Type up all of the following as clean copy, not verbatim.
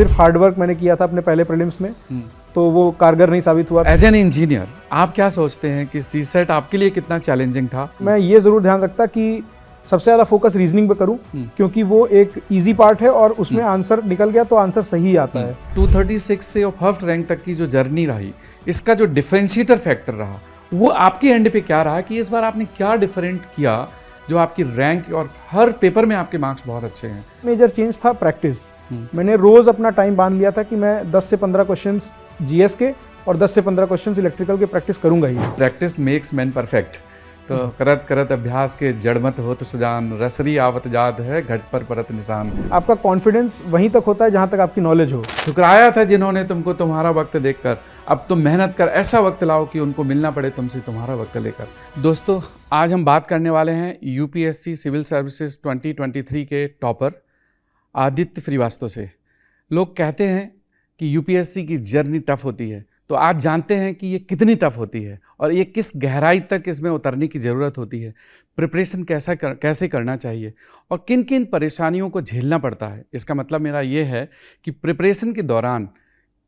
सिर्फ हार्डवर्क मैंने किया था अपने पहले प्रीलिम्स में, तो वो कारगर नहीं साबित हुआ। एज एन इंजीनियर आप क्या सोचते हैं कि सीसेट आपके लिए कितना चैलेंजिंग था? मैं ये ज़रूर ध्यान रखता कि सबसे ज़्यादा फोकस रीजनिंग पे करूं, क्योंकि वो एक इजी पार्ट है और उसमें आंसर निकल गया तो आंसर सही आता है। 236 से और फर्स्ट रैंक तक की जो जर्नी रही, इसका जो डिफरेंशिएटर फैक्टर रहा वो आपके एंड पे क्या रहा कि इस बार आपने क्या डिफरेंट किया जो आपकी रैंक और हर पेपर में आपके मार्क्स बहुत अच्छे हैं? मेजर चेंज था प्रैक्टिस। मैंने रोज अपना टाइम बांध लिया था कि मैं 10 से 15 क्वेश्चंस जीएस के और 10 से 15 क्वेश्चंस इलेक्ट्रिकल के प्रैक्टिस करूंगा ही। Practice makes man perfect. तो करत करत अभ्यास के जड़मत होत सुजान, रसरी आवत जात है घट पर परत निशान। आपका कॉन्फिडेंस वहीं तक होता है जहां तक आपकी नॉलेज हो। ठुकराया था जिन्होंने तुमको तुम्हारा वक्त देखकर, अब तुम मेहनत कर ऐसा वक्त लाओ कि उनको मिलना पड़े तुमसे तुम्हारा वक्त लेकर। दोस्तों, आज हम बात करने वाले हैं यूपीएससी सिविल सर्विसेज 2023 के टॉपर आदित्य श्रीवास्तव से। लोग कहते हैं कि यूपीएससी की जर्नी टफ होती है, तो आज जानते हैं कि ये कितनी टफ होती है और ये किस गहराई तक इसमें उतरने की ज़रूरत होती है, प्रिपरेशन कैसे करना चाहिए और किन किन परेशानियों को झेलना पड़ता है। इसका मतलब मेरा ये है कि प्रिपरेशन के दौरान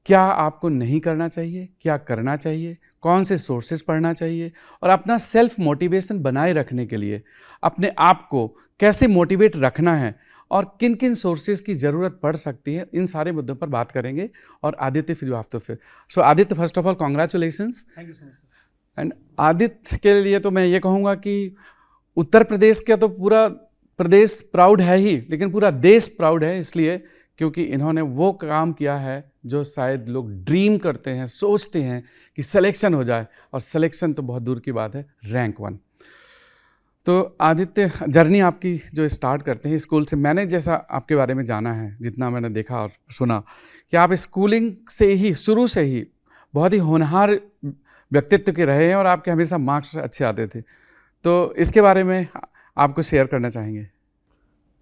क्या आपको नहीं करना चाहिए, क्या करना चाहिए, कौन से सोर्सेज पढ़ना चाहिए और अपना सेल्फ मोटिवेशन बनाए रखने के लिए अपने आप को कैसे मोटिवेट रखना है और किन किन सोर्सेज की ज़रूरत पड़ सकती है, इन सारे मुद्दों पर बात करेंगे और आदित्य श्रीवास्तव से। So Aditya, first of all congratulations. Thank you so much. And Aditya के लिए तो मैं ये कहूँगा कि उत्तर प्रदेश का तो पूरा प्रदेश प्राउड है ही, लेकिन पूरा देश प्राउड है इसलिए क्योंकि इन्होंने वो काम किया है जो शायद लोग ड्रीम करते हैं, सोचते हैं कि सिलेक्शन हो जाए, और सिलेक्शन तो बहुत दूर की बात है, रैंक 1। तो आदित्य, जर्नी आपकी जो स्टार्ट करते हैं स्कूल से, मैंने जैसा आपके बारे में जाना है, जितना मैंने देखा और सुना कि आप स्कूलिंग से ही, शुरू से ही बहुत ही होनहार व्यक्तित्व के रहे हैं और आपके हमेशा मार्क्स अच्छे आते थे, तो इसके बारे में आपको शेयर करना चाहेंगे?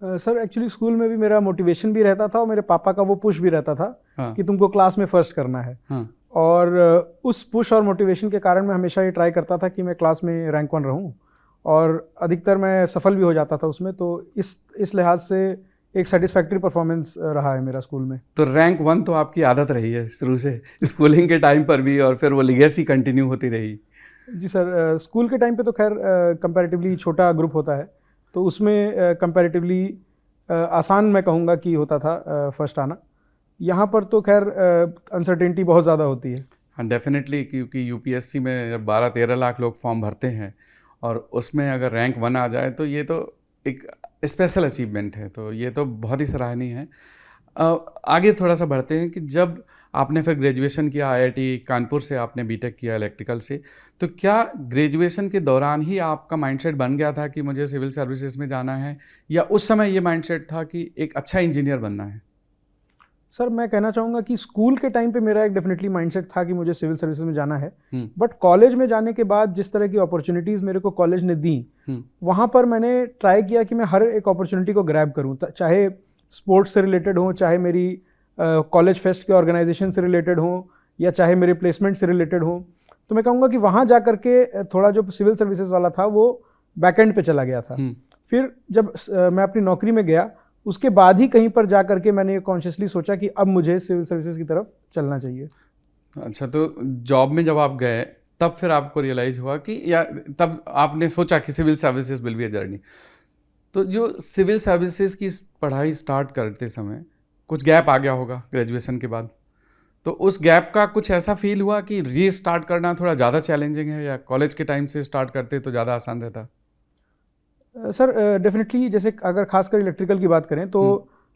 सर एक्चुअली स्कूल में भी मेरा मोटिवेशन भी रहता था और मेरे पापा का वो पुश भी रहता था कि तुमको क्लास में फर्स्ट करना है। और उस पुश और मोटिवेशन के कारण मैं हमेशा ये ट्राई करता था कि मैं क्लास में रैंक 1 रहूं और अधिकतर मैं सफल भी हो जाता था उसमें। तो इस लिहाज से एक सेटिस्फैक्ट्री परफॉर्मेंस रहा है मेरा स्कूल में। तो रैंक 1 तो आपकी आदत रही है शुरू से, स्कूलिंग के टाइम पर भी, और फिर वो लीगेसी कंटिन्यू होती रही? जी सर, स्कूल के टाइम पे तो खैर कंपैरेटिवली छोटा ग्रुप होता है, तो उसमें कंपैरेटिवली आसान मैं कहूँगा कि होता था फर्स्ट आना। यहाँ पर तो खैर अनसर्टेनिटी बहुत ज़्यादा होती है। हाँ, डेफिनेटली, क्योंकि यूपीएससी में जब 12-13 लाख लोग फॉर्म भरते हैं और उसमें अगर रैंक 1 आ जाए तो ये तो एक स्पेशल अचीवमेंट है, तो ये तो बहुत ही सराहनीय है। आगे थोड़ा सा बढ़ते हैं कि जब आपने फिर ग्रेजुएशन किया, आईआईटी कानपुर से आपने बीटेक किया इलेक्ट्रिकल से, तो क्या ग्रेजुएशन के दौरान ही आपका माइंडसेट बन गया था कि मुझे सिविल सर्विसेज में जाना है, या उस समय ये माइंडसेट था कि एक अच्छा इंजीनियर बनना है? सर मैं कहना चाहूँगा कि स्कूल के टाइम पे मेरा एक डेफिनेटली माइंडसेट था कि मुझे सिविल सर्विसेज में जाना है, बट कॉलेज में जाने के बाद जिस तरह की अपॉर्चुनिटीज़ मेरे को कॉलेज ने दी, वहाँ पर मैंने ट्राई किया कि मैं हर एक अपॉर्चुनिटी को ग्रैब करूँ, चाहे स्पोर्ट्स से रिलेटेड हो, चाहे मेरी कॉलेज फेस्ट के ऑर्गेनाइजेशन से रिलेटेड हो, या चाहे मेरे प्लेसमेंट से रिलेटेड हो। तो मैं कहूँगा कि वहाँ जा करके थोड़ा जो सिविल सर्विसेज वाला था वो बैकएंड पे चला गया था। फिर जब मैं अपनी नौकरी में गया, उसके बाद ही कहीं पर जा करके मैंने ये कॉन्शियसली सोचा कि अब मुझे सिविल सर्विसेज की तरफ चलना चाहिए। अच्छा, तो जॉब में जब आप गए तब फिर आपको रियलाइज़ हुआ कि, या तब आपने सोचा कि civil services will be a journey? तो जो सिविल सर्विसेज की पढ़ाई स्टार्ट करते समय कुछ गैप आ गया होगा ग्रेजुएशन के बाद, तो उस गैप का कुछ ऐसा फील हुआ कि रीस्टार्ट करना थोड़ा ज़्यादा चैलेंजिंग है, या कॉलेज के टाइम से स्टार्ट करते तो ज़्यादा आसान रहता? सर डेफिनेटली, जैसे अगर खासकर इलेक्ट्रिकल की बात करें तो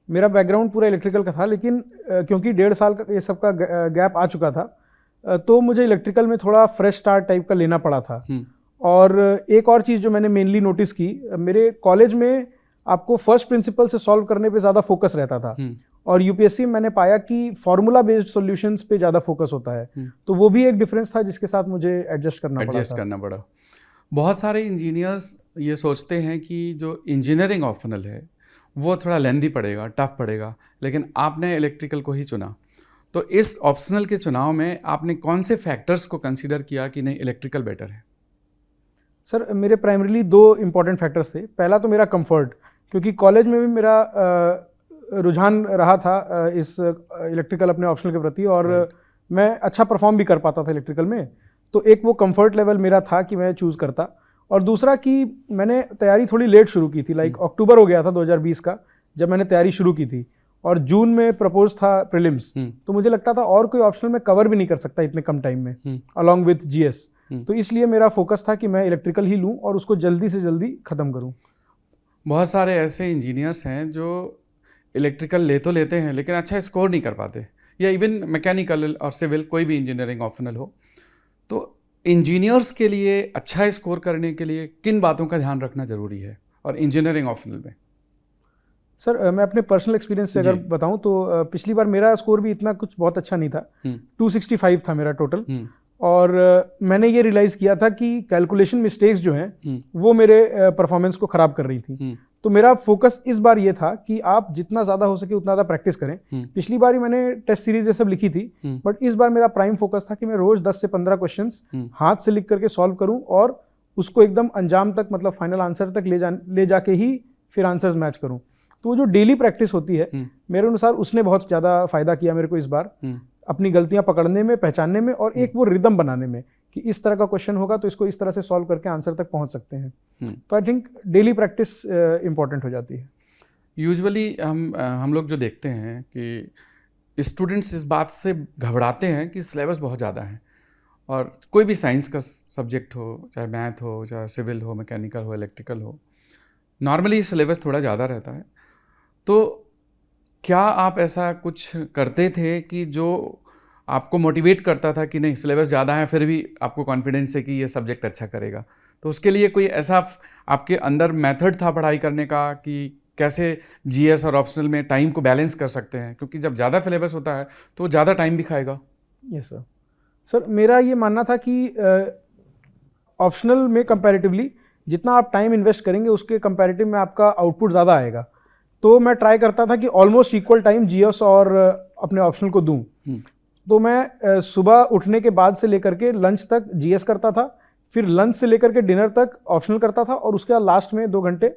मेरा बैकग्राउंड पूरा इलेक्ट्रिकल का था, लेकिन क्योंकि 1.5 साल का ये सब का गैप आ चुका था, तो मुझे इलेक्ट्रिकल में थोड़ा फ्रेश स्टार्ट टाइप का लेना पड़ा था। और एक और चीज़ जो मैंने मेनली नोटिस की, मेरे कॉलेज में आपको फर्स्ट प्रिंसिपल से सॉल्व करने पे ज़्यादा फोकस रहता था, और यूपीएससी में मैंने पाया कि फार्मूला बेस्ड सॉल्यूशंस पे ज़्यादा फोकस होता है। तो वो भी एक डिफरेंस था जिसके साथ मुझे एडजस्ट करना पड़ा। बहुत सारे इंजीनियर्स ये सोचते हैं कि जो इंजीनियरिंग ऑप्शनल है वो थोड़ा लेंदी पड़ेगा, टफ पड़ेगा, लेकिन आपने इलेक्ट्रिकल को ही चुना। तो इस ऑप्शनल के चुनाव में आपने कौन से फैक्टर्स को कंसीडर किया कि नहीं इलेक्ट्रिकल बेटर है? सर मेरे प्राइमरीली 2 इंपॉर्टेंट फैक्टर्स थे। पहला तो मेरा कंफर्ट, क्योंकि कॉलेज में भी मेरा रुझान रहा था इस इलेक्ट्रिकल अपने ऑप्शनल के प्रति, और मैं अच्छा परफॉर्म भी कर पाता था इलेक्ट्रिकल में, तो एक वो कंफर्ट लेवल मेरा था कि मैं चूज़ करता। और दूसरा कि मैंने तैयारी थोड़ी लेट शुरू की थी, लाइक अक्टूबर हो गया था 2020 का जब मैंने तैयारी शुरू की थी, और जून में प्रपोज था प्रीलिम्स, तो मुझे लगता था और कोई ऑप्शनल में कवर भी नहीं कर सकता इतने कम टाइम में अलॉन्ग विथ जीएस। तो इसलिए मेरा फोकस था कि मैं इलेक्ट्रिकल ही लूँ और उसको जल्दी से जल्दी ख़त्म करूँ। बहुत सारे ऐसे इंजीनियर्स हैं जो इलेक्ट्रिकल ले तो लेते हैं लेकिन अच्छा स्कोर नहीं कर पाते, या इवन मैकेनिकल और सिविल कोई भी इंजीनियरिंग ऑप्शनल हो। तो इंजीनियर्स के लिए अच्छा स्कोर करने के लिए किन बातों का ध्यान रखना ज़रूरी है और इंजीनियरिंग ऑप्शनल में? सर मैं अपने पर्सनल एक्सपीरियंस से अगर बताऊं तो पिछली बार मेरा स्कोर भी इतना कुछ बहुत अच्छा नहीं था, 265 था मेरा टोटल। और मैंने ये रियलाइज़ किया था कि कैलकुलेशन मिस्टेक्स जो हैं वो मेरे परफॉर्मेंस को ख़राब कर रही थी। तो मेरा फोकस इस बार ये था कि आप जितना ज़्यादा हो सके उतना ज़्यादा प्रैक्टिस करें। पिछली बार ही मैंने टेस्ट सीरीज ये सब लिखी थी, बट इस बार मेरा प्राइम फोकस था कि मैं रोज़ 10 से 15 क्वेश्चंस हाथ से लिख करके सॉल्व करूं और उसको एकदम अंजाम तक, मतलब फाइनल आंसर तक ले जाके ही फिर आंसर्स मैच करूं। तो वो जो डेली प्रैक्टिस होती है मेरे अनुसार उसने बहुत ज़्यादा फ़ायदा किया मेरे को इस बार, अपनी गलतियां पकड़ने में, पहचानने में, और एक वो रिदम बनाने में कि इस तरह का क्वेश्चन होगा तो इसको इस तरह से सॉल्व करके आंसर तक पहुंच सकते हैं। तो I think daily practice important हो जाती है। यूजुअली हम लोग जो देखते हैं कि स्टूडेंट्स इस बात से घबराते हैं कि सिलेबस बहुत ज़्यादा है, और कोई भी साइंस का सब्जेक्ट हो, चाहे मैथ हो, चाहे सिविल हो, मैकेनिकल हो, इलेक्ट्रिकल हो, नॉर्मली सिलेबस थोड़ा ज़्यादा रहता है। तो क्या आप ऐसा कुछ करते थे कि जो आपको मोटिवेट करता था कि नहीं सिलेबस ज़्यादा है फिर भी आपको कॉन्फिडेंस है कि ये सब्जेक्ट अच्छा करेगा? तो उसके लिए कोई ऐसा आपके अंदर मेथड था पढ़ाई करने का कि कैसे जीएस और ऑप्शनल में टाइम को बैलेंस कर सकते हैं? क्योंकि जब ज़्यादा सिलेबस होता है तो ज़्यादा टाइम भी खाएगा। Yes sir. सर मेरा ये मानना था कि ऑप्शनल में कंपैरेटिवली जितना आप टाइम इन्वेस्ट करेंगे उसके कंपैरेटिव में आपका आउटपुट ज़्यादा आएगा। तो मैं ट्राई करता था कि ऑलमोस्ट इक्वल टाइम जीएस और अपने ऑप्शनल को दूं। तो मैं सुबह उठने के बाद से लेकर के लंच तक जीएस करता था, फिर लंच से लेकर के डिनर तक ऑप्शनल करता था, और उसके बाद लास्ट में 2 घंटे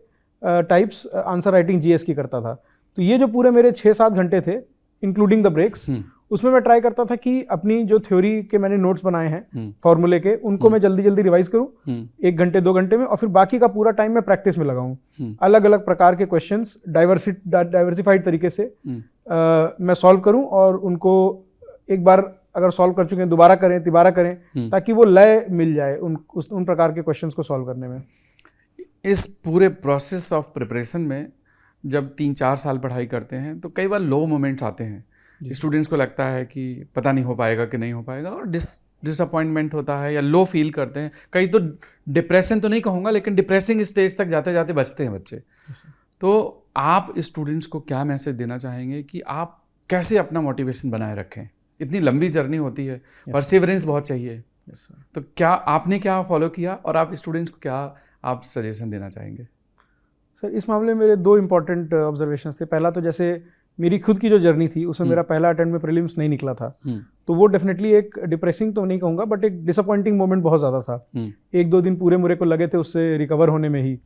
टाइप्स आंसर राइटिंग जीएस की करता था। तो ये जो पूरे मेरे 6-7 घंटे थे इंक्लूडिंग द ब्रेक्स, उसमें मैं ट्राई करता था कि अपनी जो थ्योरी के मैंने नोट्स बनाए हैं फॉर्मूले के, उनको मैं जल्दी जल्दी रिवाइज करूं 1 घंटे 2 घंटे में, और फिर बाकी का पूरा टाइम मैं प्रैक्टिस में लगाऊं। अलग अलग प्रकार के क्वेश्चंस डाइवर्सिफाइड तरीके से मैं सॉल्व करूं, और उनको एक बार अगर सॉल्व कर चुके हैं दोबारा करें, तिबारा करें, ताकि वो लय मिल जाए उन प्रकार के क्वेश्चंस को सॉल्व करने में। इस पूरे प्रोसेस ऑफ प्रिपरेशन में जब 3-4 साल पढ़ाई करते हैं तो कई बार लो मोमेंट्स आते हैं, स्टूडेंट्स को लगता है कि पता नहीं हो पाएगा कि नहीं हो पाएगा, और डिसअपॉइंटमेंट होता है या लो फील करते हैं। कई तो डिप्रेशन तो नहीं कहूँगा लेकिन डिप्रेसिंग स्टेज तक जाते जाते बचते हैं बच्चे। तो आप स्टूडेंट्स को क्या मैसेज देना चाहेंगे कि आप कैसे अपना मोटिवेशन बनाए रखें? इतनी लंबी जर्नी होती है, परसिवरेंस बहुत चाहिए। तो क्या आपने क्या फॉलो किया और आप स्टूडेंट्स को क्या आप सजेशन देना चाहेंगे? सर इस मामले में मेरे 2 इंपॉर्टेंट ऑब्जर्वेशंस थे। पहला तो जैसे मेरी खुद की जो जर्नी थी उसमें मेरा पहला अटेम्प्ट में प्रीलिम्स नहीं निकला था, तो वो डेफिनेटली एक डिप्रेसिंग तो नहीं कहूँगा बट एक डिसअपॉइंटिंग मोमेंट बहुत ज़्यादा था। 1-2 दिन पूरे मुरे को लगे थे उससे रिकवर होने में ही।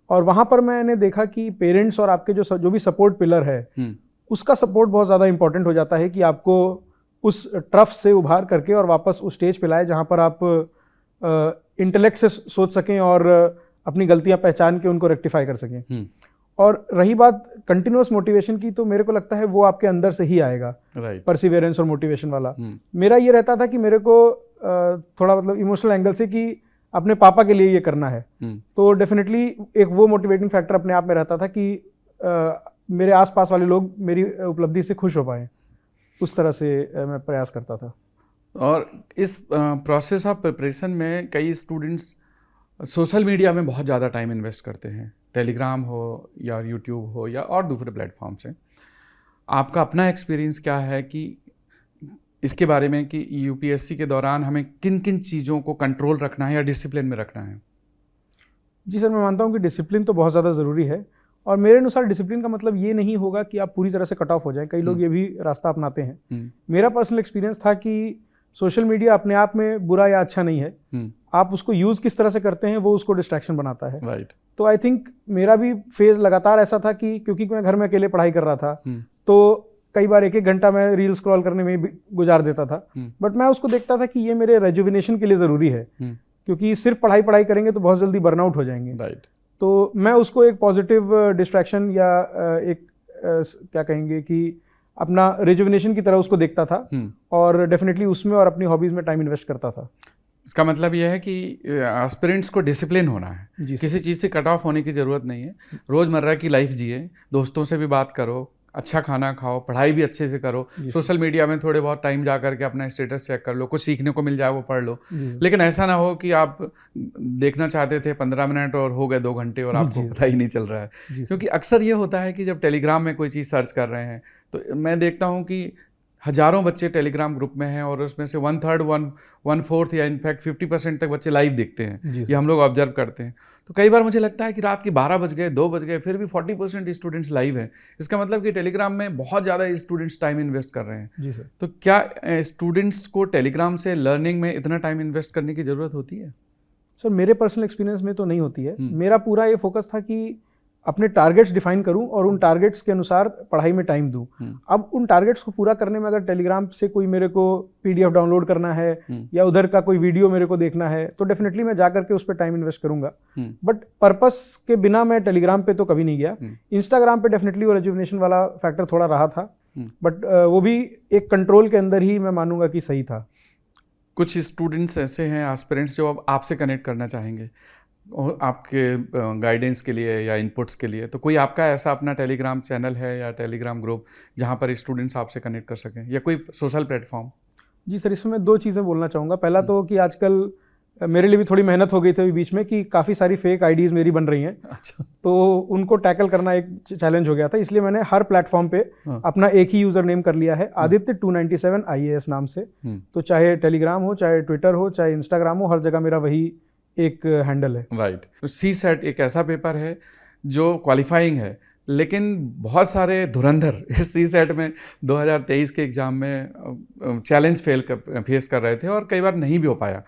और वहाँ पर मैंने देखा कि पेरेंट्स और आपके जो भी सपोर्ट पिलर है उसका सपोर्ट बहुत ज़्यादा इंपॉर्टेंट हो जाता है कि आपको उस ट्रफ से उभार करके और वापस उस स्टेज पे लाए जहाँ पर आप इंटेलेक्ट से सोच सकें और अपनी गलतियाँ पहचान के उनको रेक्टिफाई कर सकें। और रही बात कंटिन्यूअस मोटिवेशन की, तो मेरे को लगता है वो आपके अंदर से ही आएगा, परसिवेरेंस और मोटिवेशन वाला। मेरा ये रहता था कि मेरे को थोड़ा मतलब इमोशनल एंगल से कि अपने पापा के लिए ये करना है, तो डेफिनेटली एक वो मोटिवेटिंग फैक्टर अपने आप में रहता था कि मेरे आसपास वाले लोग मेरी उपलब्धि से खुश हो पाएँ, उस तरह से मैं प्रयास करता था। और इस प्रोसेस ऑफ प्रिपरेशन में कई स्टूडेंट्स सोशल मीडिया में बहुत ज़्यादा टाइम इन्वेस्ट करते हैं, टेलीग्राम हो या यूट्यूब हो या और दूसरे प्लेटफॉर्म से। आपका अपना एक्सपीरियंस क्या है कि इसके बारे में कि यूपीएससी के दौरान हमें किन किन चीज़ों को कंट्रोल रखना है या डिसिप्लिन में रखना है? जी सर, मैं मानता हूँ कि डिसिप्लिन तो बहुत ज़्यादा ज़रूरी है, और मेरे अनुसार डिसिप्लिन का मतलब ये नहीं होगा कि आप पूरी तरह से कट ऑफ हो जाएं। कई लोग ये भी रास्ता अपनाते हैं। मेरा पर्सनल एक्सपीरियंस था कि सोशल मीडिया अपने आप में बुरा या अच्छा नहीं है। आप उसको यूज़ किस तरह से करते हैं वो उसको डिस्ट्रैक्शन बनाता है। राइट। तो आई थिंक मेरा भी फेज लगातार ऐसा था कि क्योंकि मैं घर में अकेले पढ़ाई कर रहा था तो कई बार 1-1 घंटा मैं रील स्क्रॉल करने में गुजार देता था, बट मैं उसको देखता था कि ये मेरे रेजुविनेशन के लिए ज़रूरी है, क्योंकि सिर्फ पढ़ाई करेंगे तो बहुत जल्दी बर्नआउट हो जाएंगे। राइट। तो मैं उसको एक पॉजिटिव डिस्ट्रैक्शन या एक क्या कहेंगे कि अपना रेजुविनेशन की तरह उसको देखता था और डेफिनेटली उसमें और अपनी हॉबीज़ में टाइम इन्वेस्ट करता था। इसका मतलब यह है कि एस्पिरेंट्स को डिसिप्लिन होना है, किसी चीज़ से कट ऑफ होने की ज़रूरत नहीं है। रोज़मर्रा की लाइफ जिए, दोस्तों से भी बात करो, अच्छा खाना खाओ, पढ़ाई भी अच्छे से करो, सोशल मीडिया में थोड़े बहुत टाइम जा करके अपना स्टेटस चेक कर लो, कुछ सीखने को मिल जाए वो पढ़ लो, लेकिन ऐसा ना हो कि आप देखना चाहते थे 15 मिनट और हो गए 2 घंटे और आपको पता ही नहीं चल रहा है। क्योंकि अक्सर ये होता है कि जब टेलीग्राम में कोई चीज़ सर्च कर रहे हैं तो मैं देखता हूँ कि हज़ारों बच्चे टेलीग्राम ग्रुप में हैं और उसमें से 1/3 1/4 या इनफैक्ट 50% तक बच्चे लाइव देखते हैं। ये हम लोग ऑब्जर्व करते हैं। तो कई बार मुझे लगता है कि रात के 12 बज गए, 2 बज गए, फिर भी 40% स्टूडेंट्स लाइव हैं। इसका मतलब कि टेलीग्राम में बहुत ज़्यादा स्टूडेंट्स टाइम इन्वेस्ट कर रहे हैं। जी सर। तो क्या स्टूडेंट्स को टेलीग्राम से लर्निंग में इतना टाइम इन्वेस्ट करने की ज़रूरत होती है? सर मेरे पर्सनल एक्सपीरियंस में तो नहीं होती है। मेरा पूरा ये फोकस था कि अपने टारगेट्स डिफाइन करूं और उन टारगेट्स के अनुसार पढ़ाई में टाइम दूं। अब उन टारगेट्स को पूरा करने में अगर टेलीग्राम से कोई मेरे को पीडीएफ डाउनलोड करना है या उधर का कोई वीडियो मेरे को देखना है तो डेफिनेटली मैं जा करके उस पर टाइम इन्वेस्ट करूंगा, बट पर्पस के बिना मैं टेलीग्राम पे तो कभी नहीं गया। इंस्टाग्राम पे डेफिनेटली वो रेजुविनेशन वाला फैक्टर थोड़ा रहा था, बट वो भी एक कंट्रोल के अंदर ही मैं मानूंगा कि सही था। कुछ स्टूडेंट्स ऐसे हैं एस्पिरेंट्स जो अब आपसे कनेक्ट करना चाहेंगे आपके गाइडेंस के लिए या इनपुट्स के लिए, तो कोई आपका ऐसा अपना टेलीग्राम चैनल है या टेलीग्राम ग्रुप जहाँ पर स्टूडेंट्स आपसे कनेक्ट कर सकें या कोई सोशल प्लेटफॉर्म? जी सर, इसमें मैं 2 चीज़ें बोलना चाहूँगा। पहला तो कि आजकल मेरे लिए भी थोड़ी मेहनत हो गई थी बीच में कि काफ़ी सारी फेक आईडीज़ मेरी बन रही हैं। अच्छा। तो उनको टैकल करना एक चैलेंज हो गया था, इसलिए मैंने हर प्लेटफॉर्म पे अपना एक ही यूज़र नेम कर लिया है, आदित्य 297 IAS नाम से। तो चाहे टेलीग्राम हो, चाहे ट्विटर हो, चाहे इंस्टाग्राम हो, हर जगह मेरा वही एक हैंडल है। राइट। तो CSAT एक ऐसा पेपर है जो क्वालिफाइंग है, लेकिन बहुत सारे धुरंधर इस CSAT में 2023 के एग्ज़ाम में चैलेंज फेस कर रहे थे और कई बार नहीं भी हो पाया।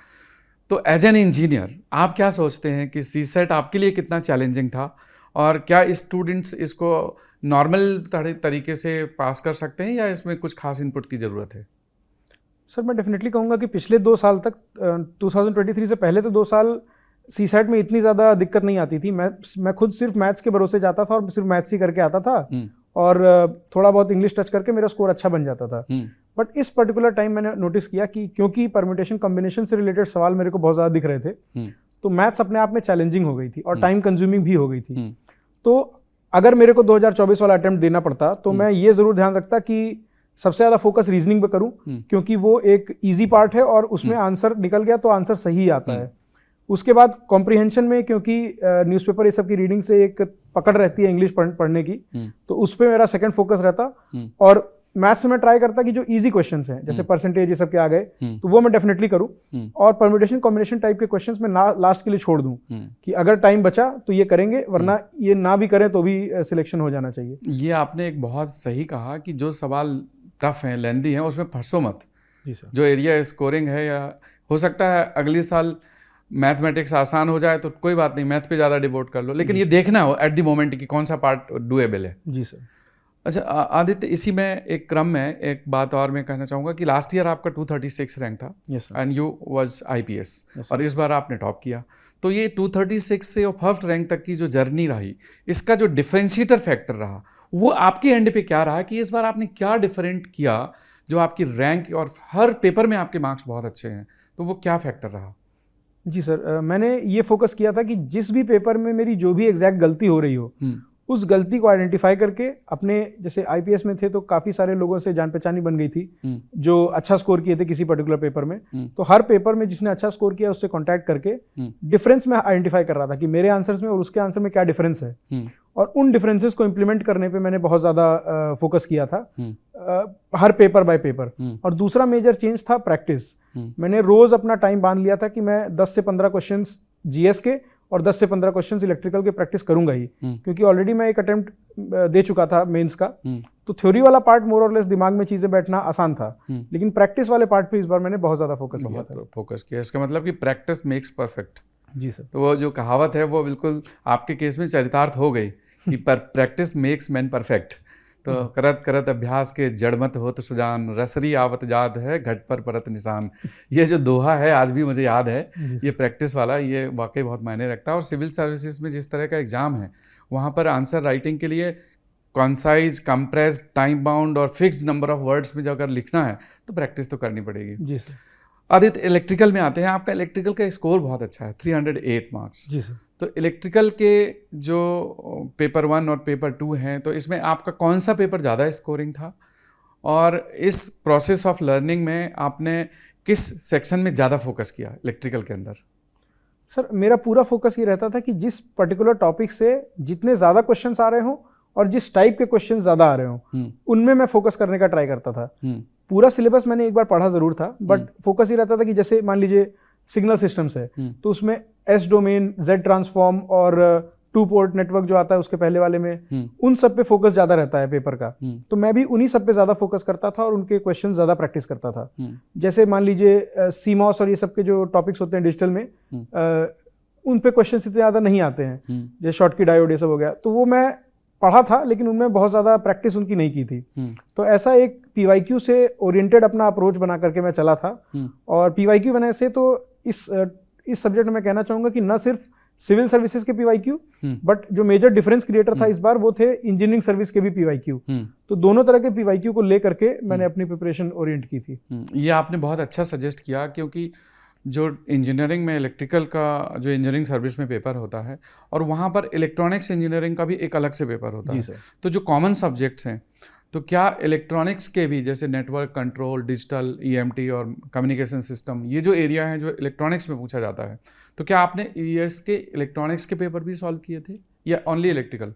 तो एज एन इंजीनियर आप क्या सोचते हैं कि CSAT आपके लिए कितना चैलेंजिंग था और क्या स्टूडेंट्स इसको नॉर्मल तरीके से पास कर सकते हैं या इसमें कुछ खास इनपुट की ज़रूरत है? सर मैं डेफिनेटली कहूँगा कि पिछले 2 साल तक 2023 से पहले तो 2 साल CSAT में इतनी ज़्यादा दिक्कत नहीं आती थी। मैं खुद सिर्फ मैथ्स के भरोसे जाता था और सिर्फ मैथ्स ही करके आता था और थोड़ा बहुत इंग्लिश टच करके मेरा स्कोर अच्छा बन जाता था। बट इस पर्टिकुलर टाइम मैंने नोटिस किया कि क्योंकि परम्यूटेशन कॉम्बिनेशन से रिलेटेड सवाल मेरे को बहुत ज़्यादा दिख रहे थे, तो मैथ्स अपने आप में चैलेंजिंग हो गई थी और टाइम कंज्यूमिंग भी हो गई थी। तो अगर मेरे को 2024 वाला अटेम्प्ट देना पड़ता तो मैं ये ज़रूर ध्यान रखता कि सबसे ज़्यादा फोकस रीजनिंग पे करूं, क्योंकि वो एक इजी पार्ट है और उसमें आंसर निकल गया तो आंसर सही आता है। उसके बाद कॉम्प्रिहेंशन में, क्योंकि न्यूज़पेपर ये सब की रीडिंग से एक पकड़ रहती है इंग्लिश पढ़ने की, तो उस पर मेरा सेकंड फोकस रहता। और मैथ्स में मैं ट्राई करता कि जो इजी क्वेश्चंस हैं जैसे परसेंटेज ये सब के आ गए तो वो मैं डेफिनेटली करूं और परम्यूटेशन कॉम्बिनेशन टाइप के क्वेश्चंस में लास्ट के लिए छोड़ दूं कि अगर टाइम बचा तो ये करेंगे, वरना ये ना भी करें तो भी सिलेक्शन हो जाना चाहिए। ये आपने एक बहुत सही कहा कि जो सवाल टफ हैं, लेंदी हैं, उसमें फंसो मत। जी सर। जो एरिया स्कोरिंग है, या हो सकता है अगले साल मैथमेटिक्स आसान हो जाए तो कोई बात नहीं, मैथ पे ज़्यादा डिवोट कर लो, लेकिन ये देखना हो एट द मोमेंट कि कौन सा पार्ट डूएबल है। जी सर। अच्छा आदित्य, इसी में एक क्रम में एक बात और मैं कहना चाहूँगा कि लास्ट ईयर आपका 236 रैंक था एंड यू वाज IPS और इस बार आपने टॉप किया। तो ये 236 से और फर्स्ट रैंक तक की जो जर्नी रही, इसका जो डिफरेंशिएटर फैक्टर रहा वो आपके एंड पे क्या रहा कि इस बार आपने क्या डिफरेंट किया जो आपकी रैंक और हर पेपर में आपके मार्क्स बहुत अच्छे हैं, तो वो क्या फैक्टर रहा? जी सर, मैंने ये फोकस किया था कि जिस भी पेपर में मेरी जो भी एग्जैक्ट गलती हो रही हो उस गलती को आइडेंटिफाई करके अपने, जैसे IPS में थे तो काफ़ी सारे लोगों से जान पहचानी बन गई थी जो अच्छा स्कोर किए थे किसी पर्टिकुलर पेपर में, तो हर पेपर में जिसने अच्छा स्कोर किया उससे कांटेक्ट करके डिफरेंस में आइडेंटिफाई कर रहा था कि मेरे आंसर्स में और उसके आंसर में क्या डिफरेंस है, और उन डिफरेंसेस को इम्प्लीमेंट करने पे मैंने बहुत ज़्यादा फोकस किया था हर पेपर बाय पेपर। और दूसरा मेजर चेंज था प्रैक्टिस। मैंने रोज़ अपना टाइम बांध लिया था कि मैं 10 से 15 क्वेश्चंस GS के और 10 से 15 क्वेश्चंस इलेक्ट्रिकल के प्रैक्टिस करूंगा ही, क्योंकि ऑलरेडी मैं एक अटेम्प्ट दे चुका था मेंस का। तो थ्योरी वाला पार्ट मोर और लेस दिमाग में चीजें बैठना आसान था, लेकिन प्रैक्टिस वाले पार्ट पे इस बार मैंने बहुत ज्यादा फोकस किया। इसका मतलब कि प्रैक्टिस मेक्स परफेक्ट। जी सर। तो वो जो कहावत है वो बिल्कुल आपके केस में चरितार्थ हो गई कि प्रैक्टिस मेक्स मैन परफेक्ट। तो करत करत अभ्यास के जड़मत होत सुजान, रसरी आवत जात है घट पर परत निशान। ये जो दोहा है आज भी मुझे याद है, ये प्रैक्टिस वाला, ये वाकई बहुत मायने रखता है। और सिविल सर्विसेज में जिस तरह का एग्जाम है वहाँ पर आंसर राइटिंग के लिए कॉन्साइज, कंप्रेस, टाइम बाउंड और फिक्स्ड नंबर ऑफ वर्ड्स में जो अगर लिखना है तो प्रैक्टिस तो करनी पड़ेगी। जी सर। आदित्य, इलेक्ट्रिकल में आते हैं। आपका इलेक्ट्रिकल का स्कोर बहुत अच्छा है, 308 मार्क्स। जी सर। तो इलेक्ट्रिकल के जो पेपर 1 और पेपर 2 हैं, तो इसमें आपका कौन सा पेपर ज़्यादा स्कोरिंग था, और इस प्रोसेस ऑफ लर्निंग में आपने किस सेक्शन में ज़्यादा फोकस किया इलेक्ट्रिकल के अंदर? सर मेरा पूरा फोकस ये रहता था कि जिस पर्टिकुलर टॉपिक से जितने ज़्यादा क्वेश्चंस आ रहे हों और जिस टाइप के क्वेश्चंस ज़्यादा आ रहे हों उनमें मैं फोकस करने का ट्राई करता था। पूरा सिलेबस मैंने एक बार पढ़ा ज़रूर था, बट फोकस ये रहता था कि जैसे मान लीजिए सिग्नल सिस्टम्स है तो उसमें एस डोमेन, जेड ट्रांसफॉर्म और 2 पोर्ट नेटवर्क जो आता है उसके पहले वाले में, उन सब पे फोकस ज़्यादा रहता है पेपर का। तो मैं भी उन्हीं सब पे ज़्यादा फोकस करता था और उनके क्वेश्चन ज़्यादा प्रैक्टिस करता था। जैसे मान लीजिए सीमॉस और ये सब के जो टॉपिक्स होते हैं डिजिटल में, उन पे क्वेश्चन इतने ज़्यादा नहीं आते हैं, जैसे शॉर्ट की डायोड ये सब हो गया, तो वो मैं पढ़ा था लेकिन उनमें बहुत ज़्यादा प्रैक्टिस उनकी नहीं की थी। तो ऐसा एक पीवाईक्यू से ओरिएंटेड अपना अप्रोच बना करके मैं चला था। और पीवाईक्यू बनाने से तो इस सब्जेक्ट में मैं कहना चाहूँगा कि न सिर्फ सिविल सर्विसेज के पीवाईक्यू, बट जो मेजर डिफरेंस क्रिएटर था इस बार वो थे इंजीनियरिंग सर्विस के भी पीवाईक्यू। तो दोनों तरह के पीवाईक्यू को लेकर के मैंने अपनी प्रिपरेशन ओरिएंट की थी। ये आपने बहुत अच्छा सजेस्ट किया, क्योंकि जो इंजीनियरिंग में इलेक्ट्रिकल का जो इंजीनियरिंग सर्विस में पेपर होता है और वहाँ पर इलेक्ट्रॉनिक्स इंजीनियरिंग का भी एक अलग से पेपर होता है। तो जो कॉमन सब्जेक्ट्स हैं, तो क्या इलेक्ट्रॉनिक्स के भी जैसे नेटवर्क कंट्रोल, डिजिटल, ईएमटी और कम्युनिकेशन सिस्टम, ये जो एरिया है जो इलेक्ट्रॉनिक्स में पूछा जाता है, तो क्या आपने ईएस के इलेक्ट्रॉनिक्स के पेपर भी सॉल्व किए थे या ओनली इलेक्ट्रिकल?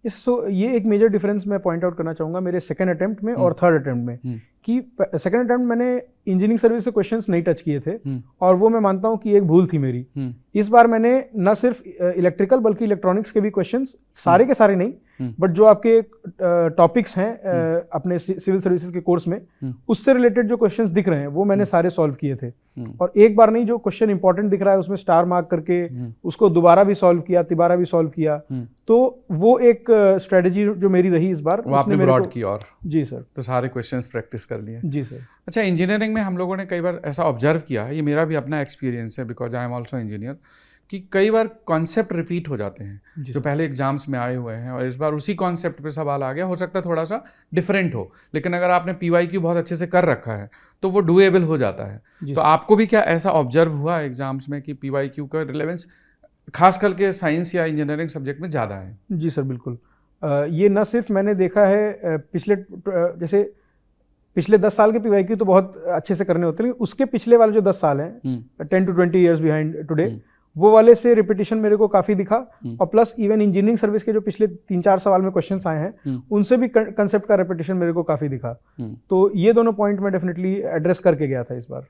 ये एक मेजर डिफरेंस मैं पॉइंट आउट करना चाहूँगा मेरे सेकंड अटेम्प्ट में और थर्ड अटेम्प्ट में, कि सेकंड अटेम्प्ट मैंने इंजीनियरिंग सर्विस से क्वेश्चंस नहीं टच किए थे और वो मैं मानता हूँ कि एक भूल थी मेरी। इस बार मैंने न सिर्फ इलेक्ट्रिकल बल्कि इलेक्ट्रॉनिक्स के भी क्वेश्चंस, सारे के सारे नहीं, बट जो आपके टॉपिक्स हैं अपने सिविल सर्विसेज के कोर्स में, उससे रिलेटेड जो क्वेश्चंस दिख रहे हैं वो मैंने सारे सॉल्व किए थे। और एक बार नहीं, जो क्वेश्चन इंपॉर्टेंट दिख रहा है उसमें स्टार मार्क करके उसको दोबारा भी सॉल्व किया, तिबारा भी सॉल्व किया। तो वो एक स्ट्रेटेजी जो मेरी रही इस बार, आपने ब्रॉड की। और जी सर, तो सारे क्वेश्चंस प्रैक्टिस कर लिए। जी सर। अच्छा, इंजीनियरिंग में हम लोगों ने कई बार ऐसा ऑब्जर्व किया है, ये मेरा भी अपना एक्सपीरियंस है because I am also engineer, कि कई बार कॉन्सेप्ट रिपीट हो जाते हैं जो पहले एग्जाम्स में आए हुए हैं, और इस बार उसी कॉन्सेप्ट पे सवाल आ गया। हो सकता है थोड़ा सा डिफरेंट हो, लेकिन अगर आपने पीवाईक्यू बहुत अच्छे से कर रखा है तो वो डूएबल हो जाता है। तो आपको भी क्या ऐसा ऑब्जर्व हुआ एग्जाम्स में कि पीवाईक्यू का रिलेवेंस खास करके साइंस या इंजीनियरिंग सब्जेक्ट में ज़्यादा है? जी सर, बिल्कुल। ये न सिर्फ मैंने देखा है जैसे पिछले 10 साल के पीवाईक्यू तो बहुत अच्छे से करने होते हैं, उसके पिछले वाले जो 10 साल हैं, 10 to 20 ईयर्स बिहाइंड टुडे, वो वाले से रिपीटिशन मेरे को काफ़ी दिखा। और प्लस इवन इंजीनियरिंग सर्विस के जो पिछले 3-4 सवाल में क्वेश्चंस आए हैं उनसे भी कंसेप्ट का रिपीटिशन मेरे को काफ़ी दिखा। तो ये दोनों पॉइंट मैं डेफिनेटली एड्रेस करके गया था इस बार।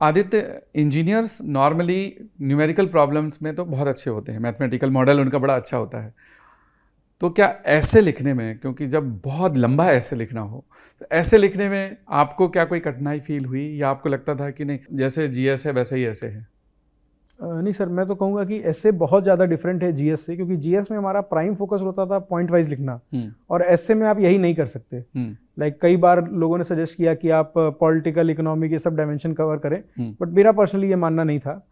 Aditya, engineers normally numerical problems में तो बहुत अच्छे होते हैं, मैथमेटिकल मॉडल उनका बड़ा अच्छा होता है। तो क्या ऐसे लिखने में, क्योंकि जब बहुत लंबा ऐसे लिखना हो, तो ऐसे लिखने में आपको क्या कोई कठिनाई फील हुई, या आपको लगता था कि नहीं जैसे जीएस है वैसे ही ऐसे है? नहीं सर, मैं तो कहूँगा कि ऐसे बहुत ज़्यादा डिफरेंट है जीएस से, क्योंकि जीएस में हमारा प्राइम फोकस होता था पॉइंट वाइज लिखना, और ऐसे में आप यही नहीं कर सकते। लाइक कई बार लोगों ने सजेस्ट किया कि आप पॉलिटिकल, इकोनॉमिक, ये सब डायमेंशन कवर करें, बट मेरा पर्सनली ये मानना नहीं था।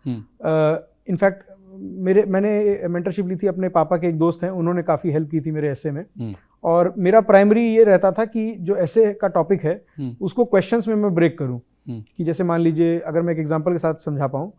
इनफैक्ट मैंने मेंटरशिप ली थी, अपने पापा के एक दोस्त हैं, उन्होंने काफ़ी हेल्प की थी मेरे ऐसे में। और मेरा प्राइमरी ये रहता था कि जो ऐसे का टॉपिक है उसको क्वेश्चंस में मैं ब्रेक करूं। कि जैसे मान लीजिए, अगर मैं एक एग्जांपल के साथ समझा पाऊं,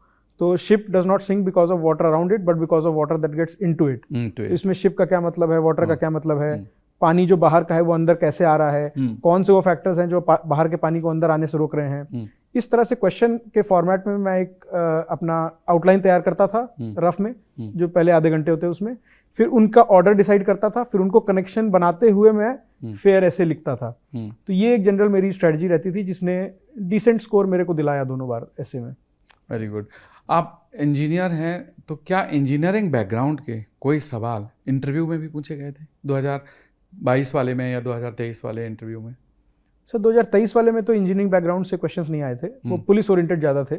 तो ship does not sink because of water around it but because of water that gets into it. तो इसमें शिप का क्या मतलब है, वाटर का क्या मतलब है, पानी जो बाहर का है वो अंदर कैसे आ रहा है, कौन से वो फैक्टर्स हैं जो बाहर के पानी को अंदर आने से रोक रहे हैं। इस तरह से क्वेश्चन के फॉर्मेट में मैं एक अपना आउटलाइन तैयार करता था रफ में, जो पहले आधे घंटे होते हैं उसमें, फिर उनका ऑर्डर डिसाइड करता था, फिर उनको कनेक्शन बनाते हुए मैं फेयर ऐसे लिखता था। तो ये एक जनरल मेरी स्ट्रेटजी रहती थी जिसने डिसेंट स्कोर मेरे को दिलाया दोनों बार ऐसे में। Very good. आप इंजीनियर हैं, तो क्या इंजीनियरिंग बैकग्राउंड के कोई सवाल इंटरव्यू में भी पूछे गए थे 2022 वाले में या 2023 वाले इंटरव्यू में? सर 2023 वाले में तो इंजीनियरिंग बैकग्राउंड से क्वेश्चंस नहीं आए थे, वो पुलिस ओरिएंटेड ज़्यादा थे।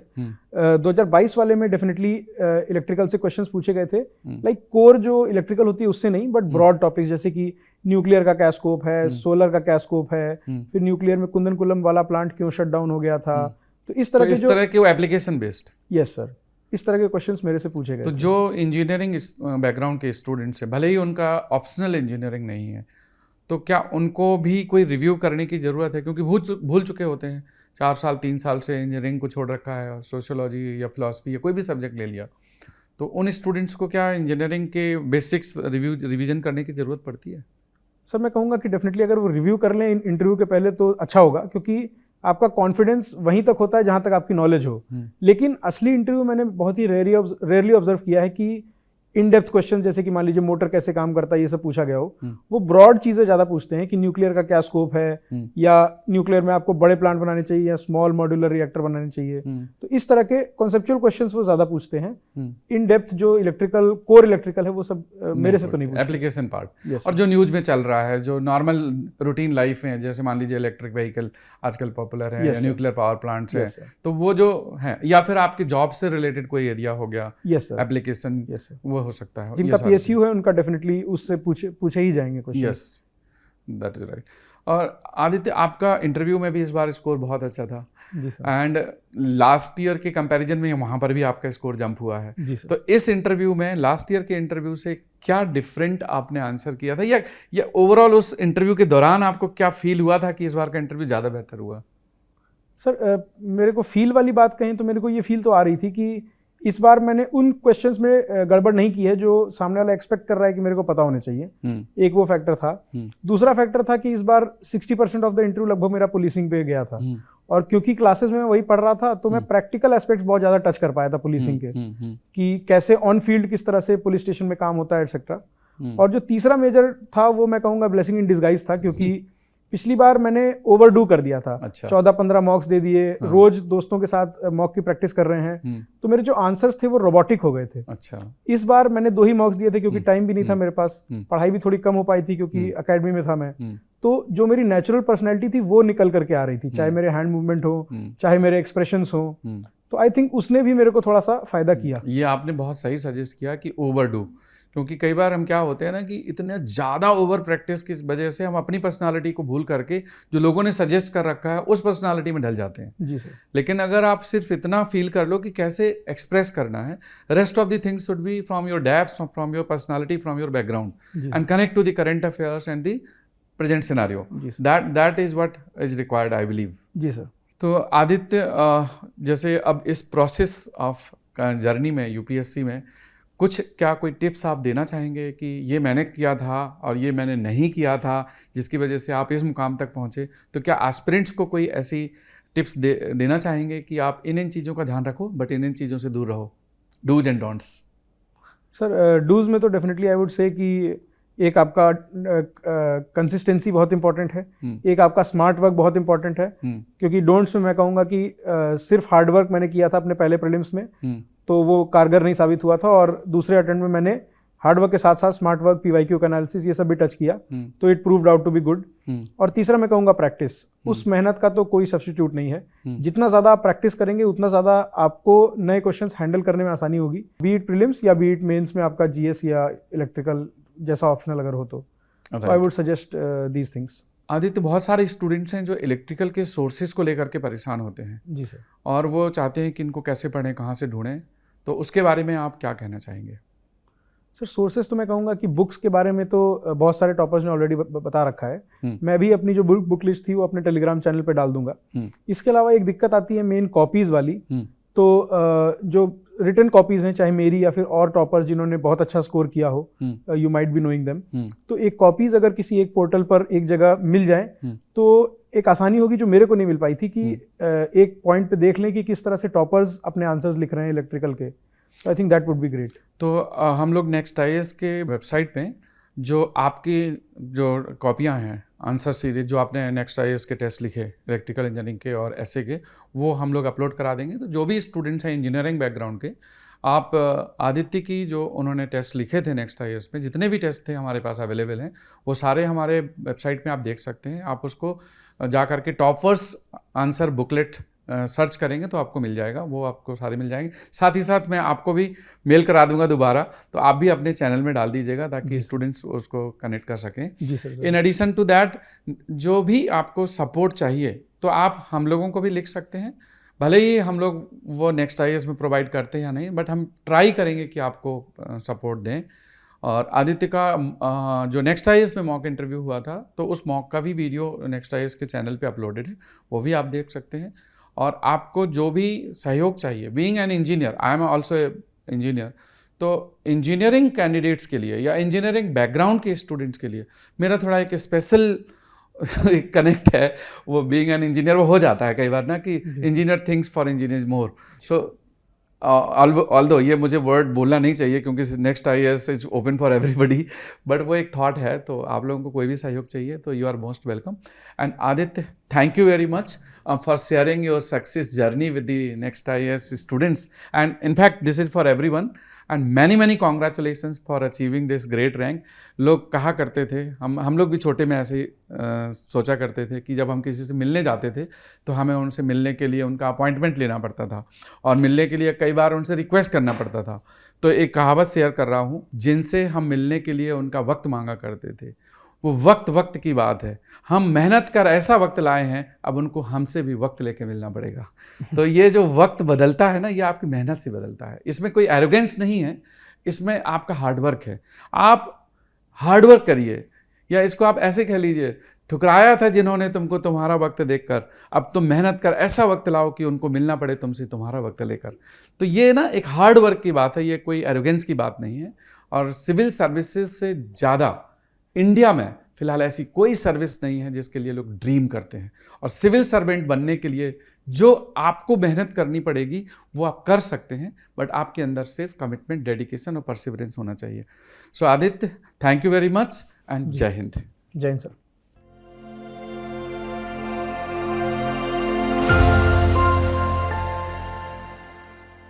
2022 वाले में डेफिनेटली इलेक्ट्रिकल से क्वेश्चंस पूछे गए थे, लाइक कोर जो इलेक्ट्रिकल होती है उससे नहीं, बट ब्रॉड टॉपिक्स जैसे कि न्यूक्लियर का क्या स्कोप है, सोलर का क्या स्कोप है, फिर न्यूक्लियर में कुंदन-कुलम वाला प्लांट क्यों शट डाउन हो गया था, तो इस तरह के एप्लीकेशन बेस्ड। यस सर, इस तरह के क्वेश्चंस मेरे से पूछे गए। तो जो इंजीनियरिंग बैकग्राउंड के स्टूडेंट्स हैं, भले ही उनका ऑप्शनल इंजीनियरिंग नहीं है, तो क्या उनको भी कोई रिव्यू करने की ज़रूरत है? क्योंकि भूल चुके होते हैं, 4 साल 3 साल से इंजीनियरिंग को छोड़ रखा है और सोशियोलॉजी या फिलॉसफी या कोई भी सब्जेक्ट ले लिया, तो उन स्टूडेंट्स को क्या इंजीनियरिंग के बेसिक्स रिवीजन करने की ज़रूरत पड़ती है? सर मैं कहूँगा कि डेफिनेटली अगर वो रिव्यू कर लें इंटरव्यू के पहले तो अच्छा होगा, क्योंकि आपका कॉन्फिडेंस वहीं तक होता है जहाँ तक आपकी नॉलेज हो। लेकिन असली इंटरव्यू मैंने बहुत ही रेयरली ऑब्जर्व किया है कि इन डेप्थ क्वेश्चन, जैसे कि मान लीजिए मोटर कैसे काम करता है, ये सब पूछा गया हो, वो ब्रॉड चीज़ें ज़्यादा पूछते हैं कि न्यूक्लियर का क्या स्कोप है, या न्यूक्लियर में आपको बड़े प्लांट बनाने चाहिए या स्मॉल मॉड्यूलर रिएक्टर बनाने चाहिए। तो इस तरह के कॉन्सेप्चुअल क्वेश्चंस वो ज़्यादा पूछते हैं। इन डेप्थ जो इलेक्ट्रिकल कोर इलेक्ट्रिकल है वो सब मेरे से तो नहीं पूछते। एप्लीकेशन पार्ट और जो न्यूज़ में चल रहा है, जो नॉर्मल रूटीन लाइफ में, जैसे मान लीजिए इलेक्ट्रिक व्हीकल आजकल पॉपुलर है, या न्यूक्लियर पावर प्लांट्स है, तो वो जो है, या फिर आपके जॉब से रिलेटेड कोई एरिया हो गया, एप्लीकेशन, वो हो सकता है। जिनका पीएसयू है उनका डेफिनेटली उससे पूछे ही जाएंगे question. Yes, that is right. और आदित्य, आपका इंटरव्यू में भी इस बार स्कोर बहुत अच्छा था जी सर, एंड लास्ट ईयर के कंपैरिजन में वहाँ पर भी आपका स्कोर जंप हुआ है जी सर। तो इस इंटरव्यू में लास्ट ईयर के इंटरव्यू से क्या डिफरेंट आपने आंसर किया था, या ओवरऑल उस इंटरव्यू के दौरान आपको क्या फील हुआ था कि इस बार का इंटरव्यू ज़्यादा बेहतर हुआ? सर मेरे को फील वाली बात कहें तो मेरे को ये फील तो आ रही थी कि इस बार मैंने उन क्वेश्चंस में गड़बड़ नहीं की है जो सामने वाला एक्सपेक्ट कर रहा है कि मेरे को पता होने चाहिए। एक वो फैक्टर था। दूसरा फैक्टर था कि इस बार 60% ऑफ द इंटरव्यू लगभग मेरा पुलिसिंग पे गया था, और क्योंकि क्लासेस में वही पढ़ रहा था तो मैं प्रैक्टिकल एस्पेक्ट्स बहुत ज़्यादा टच कर पाया था पुलिसिंग के, कि कैसे ऑन फील्ड किस तरह से पुलिस स्टेशन में काम होता है एटसेट्रा। और जो तीसरा मेजर था वो मैं कहूँगा ब्लेसिंग इन डिस्गाइज था, क्योंकि पिछली बार मैंने ओवरडू कर दिया था। अच्छा। 14-15 मॉक्स दे दिए, रोज दोस्तों के साथ मॉक की प्रैक्टिस कर रहे हैं, तो मेरे जो आंसर्स थे वो रोबोटिक हो गए थे। अच्छा। इस बार मैंने 2 ही मॉक्स दिए थे क्योंकि टाइम भी नहीं था मेरे पास, पढ़ाई भी थोड़ी कम हो पाई थी क्योंकि एकेडमी में था मैं। तो जो मेरी नेचुरल पर्सनैलिटी थी वो निकल करके आ रही थी, चाहे मेरे हैंड मूवमेंट हो, चाहे मेरे एक्सप्रेशंस हो। तो आई थिंक उसने भी मेरे को थोड़ा सा फायदा किया। ये आपने बहुत सही सजेस्ट किया कि ओवरडू, क्योंकि कई बार हम क्या होते हैं ना कि इतने ज़्यादा ओवर प्रैक्टिस की वजह से हम अपनी पर्सनालिटी को भूल करके जो लोगों ने सजेस्ट कर रखा है उस पर्सनालिटी में ढल जाते हैं। जी सर। लेकिन अगर आप सिर्फ इतना फील कर लो कि कैसे एक्सप्रेस करना है, rest of the things should be from your depth, from your personality, from your background and connect to the current affairs and the present scenario. That is what is required, I believe. जी sir. तो आदित्य, जैसे अब इस process of journey में UPSC में कोई tips आप देना चाहेंगे कि ये मैंने किया था और ये मैंने नहीं किया था जिसकी वजह से आप इस मुकाम तक पहुँचे? तो क्या एस्पिरेंट्स को कोई ऐसी टिप्स देना चाहेंगे कि आप इन चीज़ों का ध्यान रखो बट इन चीज़ों से दूर रहो, dos and don'ts? Sir dos में तो डेफिनेटली आई वुड से कि एक आपका कंसिस्टेंसी बहुत इंपॉर्टेंट है, एक आपका स्मार्ट वर्क बहुत इंपॉर्टेंट है, क्योंकि डोंट्स में मैं कहूँगा कि सिर्फ हार्ड वर्क मैंने किया था अपने पहले प्रीलिम्स में तो वो कारगर नहीं साबित हुआ था, और दूसरे अटेम्प्ट में मैंने हार्ड वर्क के साथ साथ स्मार्ट वर्क, पीवाईक्यू का एनालिसिस, ये सब भी टच किया, तो it proved out to be good. और तीसरा मैं कहूँगा प्रैक्टिस। उस मेहनत का तो कोई सब्स्टिट्यूट नहीं है। जितना ज़्यादा आप प्रैक्टिस करेंगे उतना ज़्यादा आपको नए क्वेश्चंस हैंडल करने में आसानी होगी, बी इट प्रीलिम्स या बी इट मेंस में आपका जीएस या इलेक्ट्रिकल जैसा ऑप्शनल अगर हो तो I would suggest these things. Aditya, बहुत सारे स्टूडेंट्स हैं जो इलेक्ट्रिकल के सोर्सेज को लेकर के परेशान होते हैं। जी सर। और वो चाहते हैं कि इनको कैसे पढ़ें, कहाँ से ढूंढें, तो उसके बारे में आप क्या कहना चाहेंगे? सर सोर्सेज तो मैं कहूँगा कि बुक्स के बारे में तो बहुत सारे टॉपर्स ने ऑलरेडी बता रखा है। मैं भी अपनी जो बुक लिस्ट थी वो अपने टेलीग्राम चैनल पे डाल दूंगा। इसके अलावा एक दिक्कत आती है मेन कॉपीज़ वाली, तो जो रिटन कॉपीज़ हैं, चाहे मेरी या फिर और टॉपर्स जिन्होंने बहुत अच्छा स्कोर किया हो, you might be knowing them, तो एक कॉपीज़ अगर किसी एक पोर्टल पर एक जगह मिल जाए तो एक आसानी होगी जो मेरे को नहीं मिल पाई थी, कि एक पॉइंट पे देख लें कि किस तरह से टॉपर्स अपने आंसर्स लिख रहे हैं इलेक्ट्रिकल के। I think that would be great. तो हम लोग नेक्स्ट आईएएस के वेबसाइट पे जो आपकी जो कॉपियाँ हैं आंसर सीरीज जो आपने नेक्स्ट IAS के टेस्ट लिखे इलेक्ट्रिकल इंजीनियरिंग के और ऐसे के, वो हम लोग अपलोड करा देंगे। तो जो भी स्टूडेंट्स हैं इंजीनियरिंग बैकग्राउंड के, आप आदित्य की जो उन्होंने टेस्ट लिखे थे नेक्स्ट IAS में, जितने भी टेस्ट थे हमारे पास अवेलेबल हैं, वो सारे हमारे वेबसाइट में आप देख सकते हैं। आप उसको जा करके टॉपर्स आंसर बुकलेट सर्च करेंगे तो आपको मिल जाएगा, वो आपको सारे मिल जाएंगे। साथ ही साथ मैं आपको भी मेल करा दूंगा दोबारा, तो आप भी अपने चैनल में डाल दीजिएगा ताकि स्टूडेंट्स उसको कनेक्ट कर सकें। जी sir. In addition to that, जो भी आपको सपोर्ट चाहिए तो आप हम लोगों को भी लिख सकते हैं। भले ही हम लोग वो नेक्स्ट IAS में प्रोवाइड करते हैं या नहीं, बट हम ट्राई करेंगे कि आपको सपोर्ट दें। और आदित्य का जो नेक्स्ट IAS में मॉक इंटरव्यू हुआ था, तो उस मॉक का भी वीडियो नेक्स्ट IAS के चैनल पे अपलोडेड है, वो भी आप देख सकते हैं। और आपको जो भी सहयोग चाहिए, being an engineer, I am also engineer, तो इंजीनियरिंग कैंडिडेट्स के लिए या इंजीनियरिंग बैकग्राउंड के स्टूडेंट्स के लिए मेरा थोड़ा एक स्पेशल कनेक्ट है। वो बीइंग एन इंजीनियर वो हो जाता है कई बार ना कि engineer thinks for engineers more. So although ये मुझे वर्ड बोलना नहीं चाहिए क्योंकि next IAS is open for everybody, but वो एक थॉट है। तो आप लोगों को कोई भी सहयोग चाहिए तो you are most welcome. And Aditya, thank you very much for sharing your success journey with the next IAS students, and in fact this is for everyone, and many congratulations for achieving this great rank। लोग कहा करते थे, हम लोग भी छोटे में ऐसे ही सोचा करते थे कि जब हम किसी से मिलने जाते थे तो हमें उनसे मिलने के लिए उनका अपॉइंटमेंट लेना पड़ता था, और मिलने के लिए कई बार उनसे रिक्वेस्ट करना पड़ता था। तो एक कहावत शेयर कर रहा हूँ, जिनसे हम मिलने के लिए उनका वक्त मांगा करते थे, वो वक्त की बात है। हम मेहनत कर ऐसा वक्त लाए हैं, अब उनको हमसे भी वक्त लेके मिलना पड़ेगा। तो ये जो वक्त बदलता है ना, ये आपकी मेहनत से बदलता है। इसमें कोई एरोगेंस नहीं है, इसमें आपका हार्डवर्क है। आप हार्डवर्क करिए, या इसको आप ऐसे कह लीजिए, ठुकराया था जिन्होंने तुमको तुम्हारा वक्त देखकर, अब तुम मेहनत कर ऐसा वक्त लाओ कि उनको मिलना पड़े तुमसे तुम्हारा वक्त लेकर। तो ये ना एक हार्डवर्क की बात है, ये कोई एरोगेंस की बात नहीं है। और सिविल सर्विसेज से ज़्यादा इंडिया में फ़िलहाल ऐसी कोई सर्विस नहीं है जिसके लिए लोग ड्रीम करते हैं। और सिविल सर्वेंट बनने के लिए जो आपको मेहनत करनी पड़ेगी वो आप कर सकते हैं, बट आपके अंदर सिर्फ कमिटमेंट, डेडिकेशन और परसिवरेंस होना चाहिए। So Aditya, thank you very much and जय हिंद। जय हिंद सर।